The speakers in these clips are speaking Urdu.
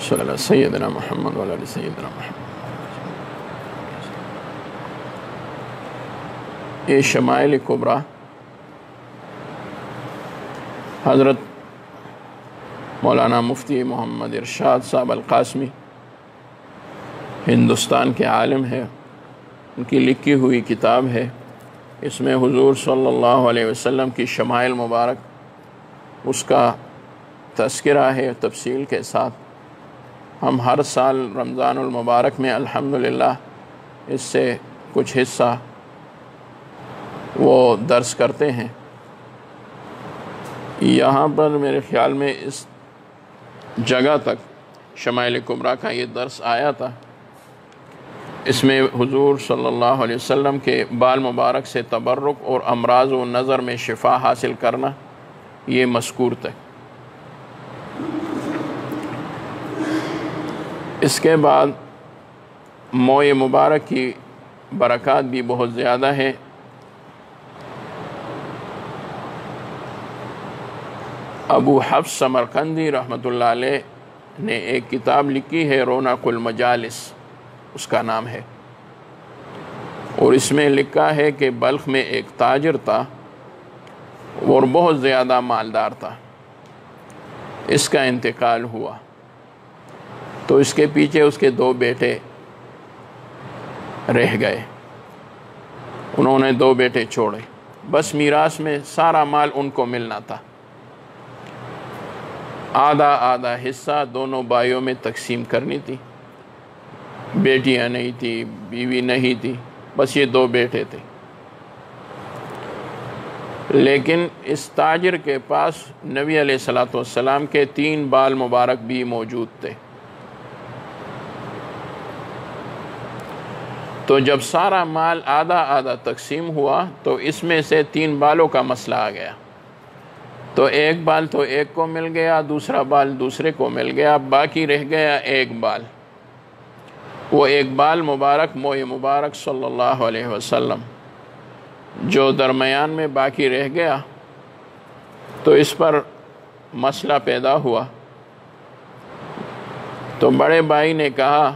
صلی اللہ سیدنا محمد وعلی آل سیدنا محمد۔ یہ شمائل کبریٰ حضرت مولانا مفتی محمد ارشاد صاحب القاسمی ہندوستان کے عالم ہے، ان کی لکھی ہوئی کتاب ہے۔ اس میں حضور صلی اللہ علیہ وسلم کی شمائل مبارک اس کا تذکرہ ہے تفصیل کے ساتھ۔ ہم ہر سال رمضان المبارک میں الحمدللہ اس سے کچھ حصہ وہ درس کرتے ہیں۔ یہاں پر میرے خیال میں اس جگہ تک شمائل کبریٰ کا یہ درس آیا تھا۔ اس میں حضور صلی اللہ علیہ وسلم کے بال مبارک سے تبرک اور امراض و نظر میں شفا حاصل کرنا یہ مذکور تھے۔ اس کے بعد موئے مبارک کی برکات بھی بہت زیادہ ہے۔ ابو حفص سمرقندی رحمۃ اللہ علیہ نے ایک کتاب لکھی ہے، رونق المجالس اس کا نام ہے، اور اس میں لکھا ہے کہ بلخ میں ایک تاجر تھا اور بہت زیادہ مالدار تھا۔ اس کا انتقال ہوا تو اس کے پیچھے اس کے 2 بیٹے رہ گئے۔ انہوں نے 2 بیٹے چھوڑے، بس میراث میں سارا مال ان کو ملنا تھا۔ آدھا آدھا حصہ دونوں بھائیوں میں تقسیم کرنی تھی۔ بیٹیاں نہیں تھی، بیوی نہیں تھی، بس یہ 2 بیٹے تھے۔ لیکن اس تاجر کے پاس نبی علیہ السلام کے 3 بال مبارک بھی موجود تھے۔ تو جب سارا مال آدھا آدھا تقسیم ہوا تو اس میں سے 3 بالوں کا مسئلہ آ گیا۔ تو 1 بال تو ایک کو مل گیا، دوسرا بال دوسرے کو مل گیا، باقی رہ گیا 1 بال۔ وہ 1 بال مبارک موئے مبارک صلی اللہ علیہ وسلم جو درمیان میں باقی رہ گیا، تو اس پر مسئلہ پیدا ہوا۔ تو بڑے بھائی نے کہا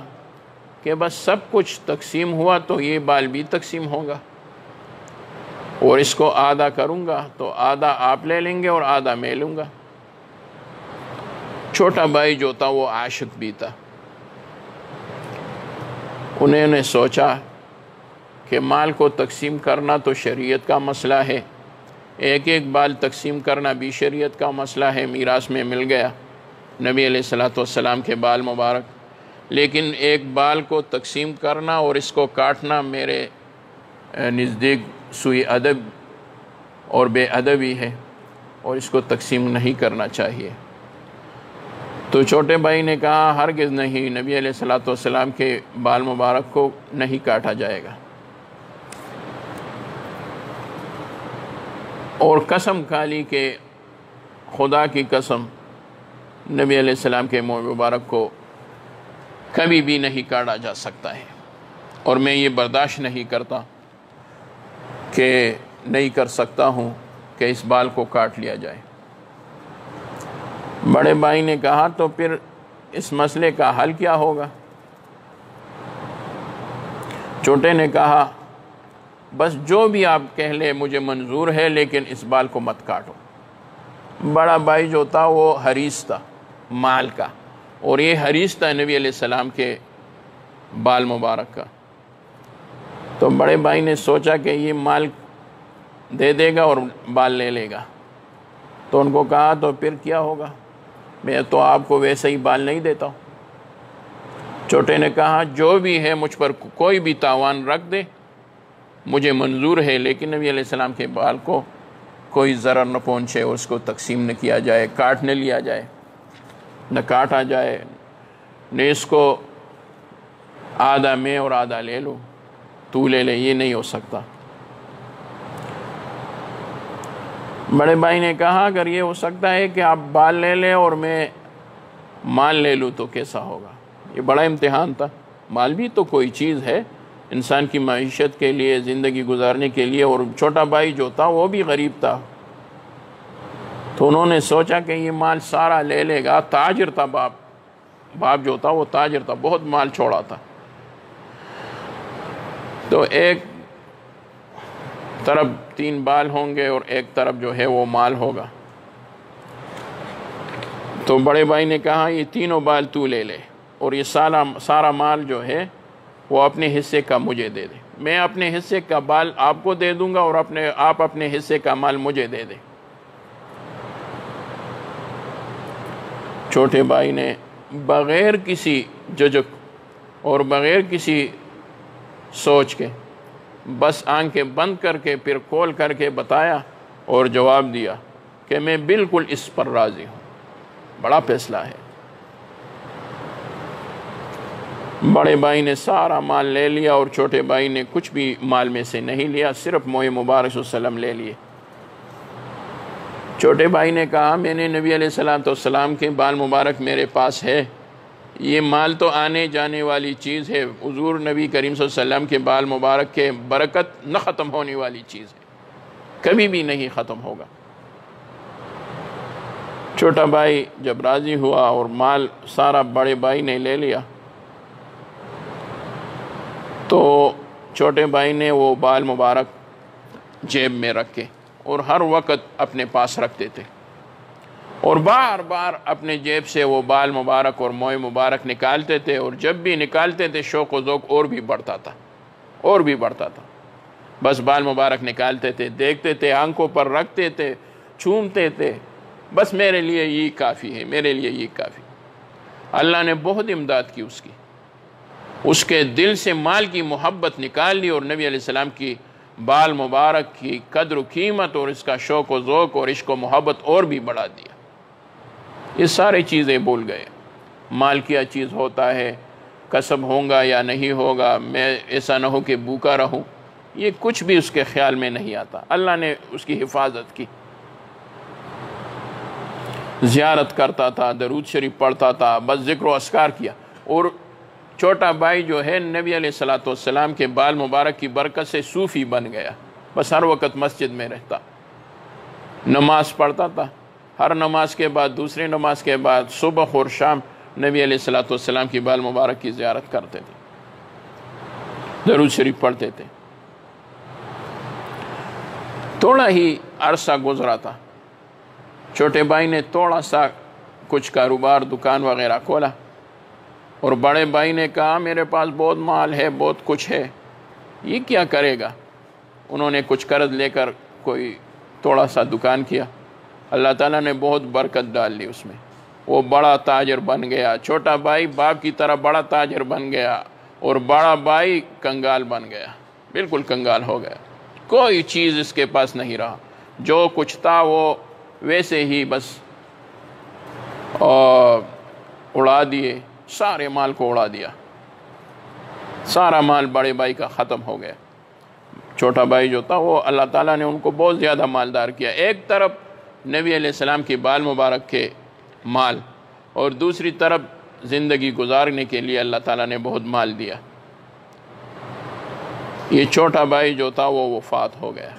کہ بس سب کچھ تقسیم ہوا تو یہ بال بھی تقسیم ہوگا، اور اس کو آدھا کروں گا تو آدھا آپ لے لیں گے اور آدھا میں لوں گا۔ چھوٹا بھائی جو تھا وہ عاشق بھی تھا۔ انہوں نے سوچا کہ مال کو تقسیم کرنا تو شریعت کا مسئلہ ہے، 1 بال تقسیم کرنا بھی شریعت کا مسئلہ ہے، میراث میں مل گیا نبی علیہ السلام کے بال مبارک۔ لیکن 1 بال کو تقسیم کرنا اور اس کو کاٹنا میرے نزدیک سوء ادب اور بے ادبی ہے، اور اس کو تقسیم نہیں کرنا چاہیے۔ تو چھوٹے بھائی نے کہا ہرگز نہیں، نبی علیہ السلام کے بال مبارک کو نہیں کاٹا جائے گا۔ اور قسم کھا لی کہ خدا کی قسم نبی علیہ السلام کے منہ مبارک کو کبھی بھی نہیں کاٹا جا سکتا ہے، اور میں یہ برداشت نہیں کرتا کہ نہیں کر سکتا ہوں کہ اس بال کو کاٹ لیا جائے۔ بڑے بھائی نے کہا تو پھر اس مسئلے کا حل کیا ہوگا؟ چھوٹے نے کہا بس جو بھی آپ کہہ لیں مجھے منظور ہے، لیکن اس بال کو مت کاٹو۔ بڑا بھائی جو تھا وہ حریص تھا مال کا، اور یہ حریص تھا نبی علیہ السلام کے بال مبارک کا۔ تو بڑے بھائی نے سوچا کہ یہ مال دے دے گا اور بال لے لے گا۔ تو ان کو کہا تو پھر کیا ہوگا، میں تو آپ کو ویسے ہی بال نہیں دیتا ہوں۔ چھوٹے نے کہا جو بھی ہے مجھ پر کوئی بھی تاوان رکھ دے، مجھے منظور ہے، لیکن نبی علیہ السلام کے بال کو کوئی ضرر نہ پہنچے، اس کو تقسیم نہ کیا جائے، کاٹ نہ لیا جائے، نہ کاٹا جائے، نہ اس کو آدھا میں اور آدھا لے لو، تو لے لے، یہ نہیں ہو سکتا۔ بڑے بھائی نے کہا اگر یہ ہو سکتا ہے کہ آپ بال لے لیں اور میں مال لے لوں تو کیسا ہوگا؟ یہ بڑا امتحان تھا۔ مال بھی تو کوئی چیز ہے انسان کی معیشت کے لیے، زندگی گزارنے کے لیے، اور چھوٹا بھائی جو تھا وہ بھی غریب تھا۔ تو انہوں نے سوچا کہ یہ مال سارا لے لے گا، تاجر تھا باپ، باپ جو تھا وہ تاجر تھا، بہت مال چھوڑا تھا. تو ایک طرف 3 بال ہوں گے اور ایک طرف جو ہے وہ مال ہوگا. تو بڑے بھائی نے کہا یہ تینوں بال تو لے لے اور یہ سارا مال جو ہے وہ اپنے حصے کا مجھے دے دے. میں اپنے حصے کا بال آپ کو دے دوں گا اور آپ اپنے حصے کا مال مجھے دے دے. چھوٹے بھائی نے بغیر کسی جھجک اور بغیر کسی سوچ کے بس آنکھیں بند کر کے پھر کھول کر کے بتایا اور جواب دیا کہ میں بالکل اس پر راضی ہوں. بڑا فیصلہ ہے. بڑے بھائی نے سارا مال لے لیا اور چھوٹے بھائی نے کچھ بھی مال میں سے نہیں لیا، صرف موئے مبارک صلی اللہ علیہ وسلم لے لیے. چھوٹے بھائی نے کہا میں نے نبی علیہ السلام کے بال مبارک میرے پاس ہے، یہ مال تو آنے جانے والی چیز ہے، حضور نبی کریم صلی اللہ علیہ وسلم کے بال مبارک کے برکت نہ ختم ہونے والی چیز ہے، کبھی بھی نہیں ختم ہوگا. چھوٹا بھائی جب راضی ہوا اور مال سارا بڑے بھائی نے لے لیا تو چھوٹے بھائی نے وہ بال مبارک جیب میں رکھے اور ہر وقت اپنے پاس رکھتے تھے اور بار بار اپنے جیب سے وہ بال مبارک اور موئے مبارک نکالتے تھے، اور جب بھی نکالتے تھے شوق و ذوق اور بھی بڑھتا تھا. بس بال مبارک نکالتے تھے، دیکھتے تھے، آنکھوں پر رکھتے تھے، چھومتے تھے، بس میرے لیے یہ کافی ہے، میرے لیے یہ کافی. اللہ نے بہت امداد کی اس کے دل سے مال کی محبت نکال لی اور نبی علیہ السلام کی بال مبارک کی قدر و قیمت اور اس کا شوق و ذوق اور عشق و محبت اور بھی بڑھا دیا. یہ ساری چیزیں بھول گئے. مال کیا چیز ہوتا ہے، کسب ہوگا یا نہیں ہوگا، میں ایسا نہ ہو کہ بھوکا رہوں، یہ کچھ بھی اس کے خیال میں نہیں آتا. اللہ نے اس کی حفاظت کی. زیارت کرتا تھا، درود شریف پڑھتا تھا، بس ذکر و اذکار کیا. اور چھوٹا بھائی جو ہے نبی علیہ السلام کے بال مبارک کی برکت سے صوفی بن گیا. بس ہر وقت مسجد میں رہتا، نماز پڑھتا تھا، ہر نماز کے بعد، دوسری نماز کے بعد، صبح اور شام نبی علیہ السلام کی بال مبارک کی زیارت کرتے تھے، درود شریف پڑھتے تھے. تھوڑا ہی عرصہ گزرا تھا، چھوٹے بھائی نے تھوڑا سا کچھ کاروبار، دکان وغیرہ کھولا اور بڑے بھائی نے کہا میرے پاس بہت مال ہے، بہت کچھ ہے، یہ کیا کرے گا. انہوں نے کچھ قرض لے کر کوئی تھوڑا سا دکان کیا. اللہ تعالیٰ نے بہت برکت ڈال لی اس میں، وہ بڑا تاجر بن گیا. چھوٹا بھائی باپ کی طرح بڑا تاجر بن گیا اور بڑا بھائی کنگال بن گیا، بالکل کنگال ہو گیا. کوئی چیز اس کے پاس نہیں رہا، جو کچھ تھا وہ ویسے ہی بس اڑا دیے، سارے مال کو اڑا دیا. سارا مال بڑے بھائی کا ختم ہو گیا. چھوٹا بھائی جو تھا وہ اللہ تعالیٰ نے ان کو بہت زیادہ مالدار کیا. ایک طرف نبی علیہ السلام کی بال مبارک کے مال اور دوسری طرف زندگی گزارنے کے لیے اللہ تعالیٰ نے بہت مال دیا. یہ چھوٹا بھائی جو تھا وہ وفات ہو گیا.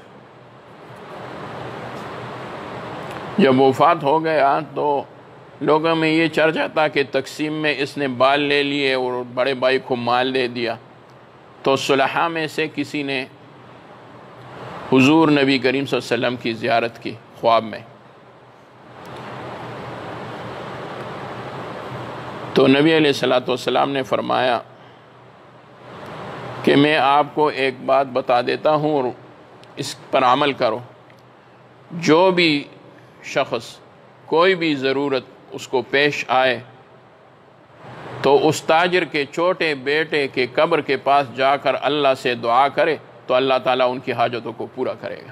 جب وفات ہو گیا تو لوگوں میں یہ چرچا تھا کہ تقسیم میں اس نے بال لے لیے اور بڑے بھائی کو مال دے دیا. تو صلحاء میں سے کسی نے حضور نبی کریم صلی اللہ علیہ وسلم کی زیارت کی خواب میں. تو نبی علیہ السلام نے فرمایا کہ میں آپ کو ایک بات بتا دیتا ہوں اور اس پر عمل کرو. جو بھی شخص کوئی بھی ضرورت اس کو پیش آئے تو اس تاجر کے چھوٹے بیٹے کے قبر کے پاس جا کر اللہ سے دعا کرے تو اللہ تعالیٰ ان کی حاجتوں کو پورا کرے گا.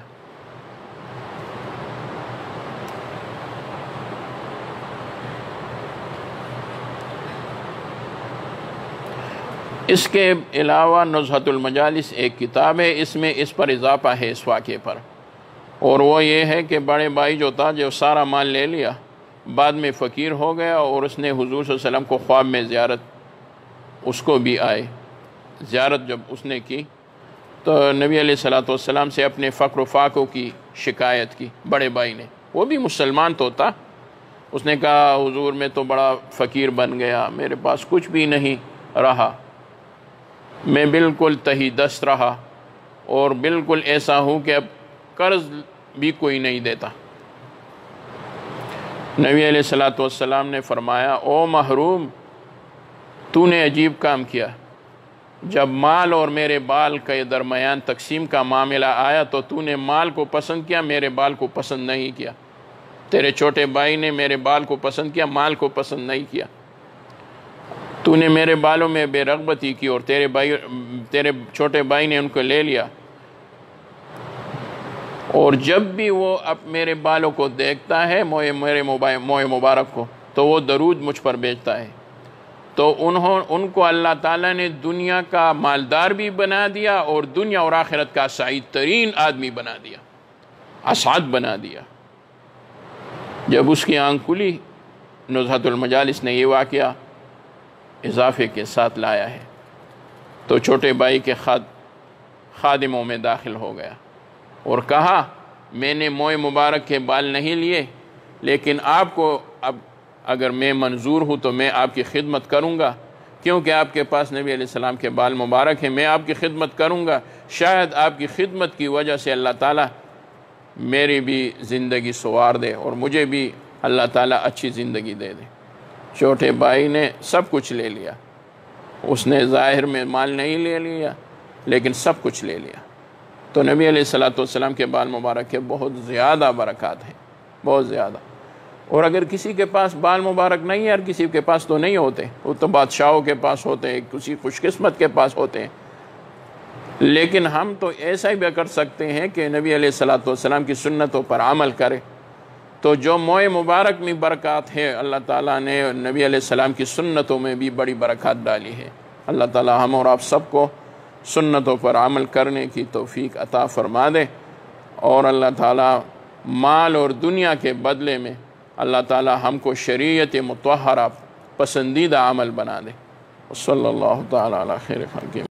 اس کے علاوہ نزہۃ المجالس ایک کتاب ہے، اس میں اس پر اضافہ ہے اس واقعے پر، اور وہ یہ ہے کہ بڑے بھائی جو تھا جو سارا مال لے لیا بعد میں فقیر ہو گیا اور اس نے حضور صلی اللہ علیہ وسلم کو خواب میں زیارت اس کو بھی آئے. زیارت جب اس نے کی تو نبی علیہ السلام سے اپنے فقر و فاقوں کی شکایت کی بڑے بھائی نے. وہ بھی مسلمان تو تھا اس نے کہا حضور میں تو بڑا فقیر بن گیا، میرے پاس کچھ بھی نہیں رہا، میں بالکل تہی دست رہا اور بالکل ایسا ہوں کہ اب قرض بھی کوئی نہیں دیتا۔ نبی علیہ السلام نے فرمایا، او محروم، تو نے عجیب کام کیا، جب مال اور میرے بال کے درمیان تقسیم کا معاملہ آیا تو نے مال کو پسند کیا، میرے بال کو پسند نہیں کیا۔ تیرے چھوٹے بھائی نے میرے بال کو پسند کیا، مال کو پسند نہیں کیا۔ تو نے میرے بالوں میں بے رغبتی کی اور تیرے چھوٹے بھائی نے ان کو لے لیا، اور جب بھی وہ اب میرے بالوں کو دیکھتا ہے میرے موئے مبارک کو، تو وہ درود مجھ پر بھیجتا ہے۔ تو ان کو اللہ تعالیٰ نے دنیا کا مالدار بھی بنا دیا اور دنیا اور آخرت کا سعید ترین آدمی بنا دیا، اسعد بنا دیا۔ جب اس کی آنکھ کھلی، نزہۃ المجالس نے یہ واقعہ اضافے کے ساتھ لایا ہے، تو چھوٹے بھائی کے خادموں میں داخل ہو گیا اور کہا، میں نے موئے مبارک کے بال نہیں لیے، لیکن آپ کو اب اگر میں منظور ہوں تو میں آپ کی خدمت کروں گا، کیونکہ آپ کے پاس نبی علیہ السلام کے بال مبارک ہیں، میں آپ کی خدمت کروں گا، شاید آپ کی خدمت کی وجہ سے اللہ تعالیٰ میری بھی زندگی سنوار دے اور مجھے بھی اللہ تعالیٰ اچھی زندگی دے دے۔ چھوٹے بھائی نے سب کچھ لے لیا، اس نے ظاہر میں مال نہیں لے لیا لیکن سب کچھ لے لیا۔ تو نبی علیہ السلام کے بال مبارک کے بہت زیادہ برکات ہیں، بہت زیادہ۔ اور اگر کسی کے پاس بال مبارک نہیں ہے، اور کسی کے پاس تو نہیں ہوتے، وہ تو بادشاہوں کے پاس ہوتے ہیں، کسی خوش قسمت کے پاس ہوتے ہیں، لیکن ہم تو ایسا ہی بھی کر سکتے ہیں کہ نبی علیہ السلام کی سنتوں پر عمل کرے۔ تو جو موئے مبارک میں برکات ہے، اللہ تعالیٰ نے نبی علیہ السلام کی سنتوں میں بھی بڑی برکات ڈالی ہے۔ اللہ تعالیٰ ہم اور آپ سب کو سنتوں پر عمل کرنے کی توفیق عطا فرما دے، اور اللہ تعالیٰ مال اور دنیا کے بدلے میں اللہ تعالیٰ ہم کو شریعت مطہرہ پسندیدہ عمل بنا دے۔ صلی اللہ تعالیٰ علی خیر خلقہ۔